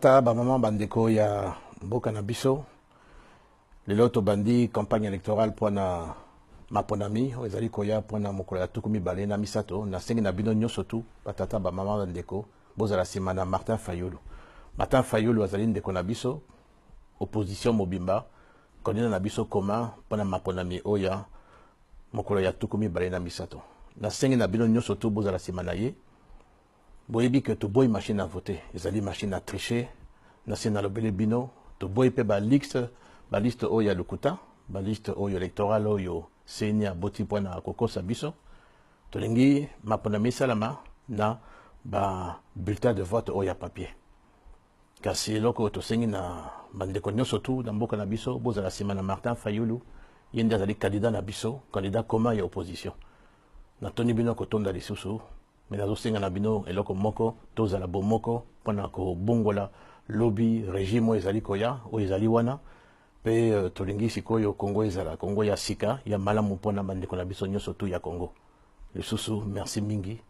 Ta ba maman bandeko ya mboka na biso lelo to bandi campagne électorale pona maponami ezali koya pona mokolo ya tuku mibale na misato na sengi na bino nyonso tu batata ba maman bandeko bozala nsima na Martin Fayulu azali ndeko na biso opposition mobimba kondina na biso koma pona maponami oya mokolo ya tuku mibale na misato na sengi na bino nyonso tu bozala nsima na ye boyebi que to boy machine à voter ezali machine à tricher na sena lobele bino to boy pe ba liste oyo ya lokuta ba liste oyo électorale oyo senia boti pona kokosa biso tolingi maponami salama na ba bulletin de vote oyo ya papier kasi eloko tosengi na bandeko nyonso tu na mboka na biso bozala nsima na Martin Fayulu ye nde azali candidat na biso candidat commun ya opposition natoni bino kotonda lisusu me nazosenga na bino eloko moko tozala bomoko mpona kobongola lobi régime oyo ezali koya oyo ezali wana mpe tolingi sikoyo Congo ezala Congo ya sika ya malamu mpona bandeko na biso nyonso tu ya Congo lisusu merci mingi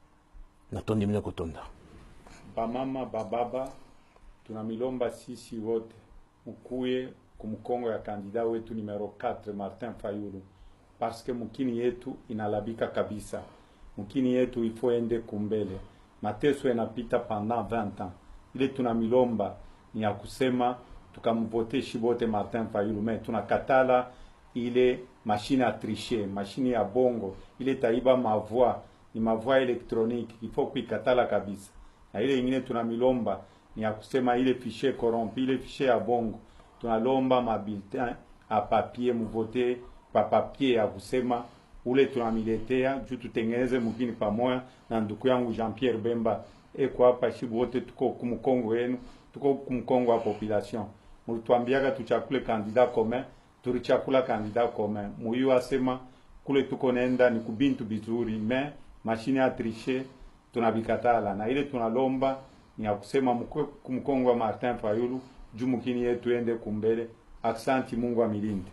natondi bino kotonda bamama bababa tunamilomba sisi wote ukuye kumkongo ya kandida wetu numero 4 Martin Fayulu parce que mukini yetu inalabika kabisa. Mukini yetu ifo ende kumbele. Mateso yanapita pendant 20 ans. Ile tunamilomba ni ya kusema tukamvote shibote Martin Fayulu me tunakatala ile machine à tricher, machine ya bongo, ile taiba mavoix, ni mavoix électronique, ifo kuikatala kabisa. Na ile ingine tunamilomba ni ya kusema ile fichier corrompu, ile fichier ya bongo. Tunalomba mabulletin a papier mvote pa papier ya kusema ule tunamiletea juu tutengeneze mugini pamoja na ndugu yangu Jean-Pierre Bemba eko hapa shibu wote tuko kumkongo yenu tuko kumkongo wa population mulituambiaga tuchakule candidat commun tulichakula candidat commun muyu asema kule tuko nenda ni kubintu bizuri me machine ya tricher tunabikatala na ile tunalomba ni ya kusema kumkongo wa Martin Fayulu juu mukini yetu ende kumbele. Aksanti, Mungu amilinde.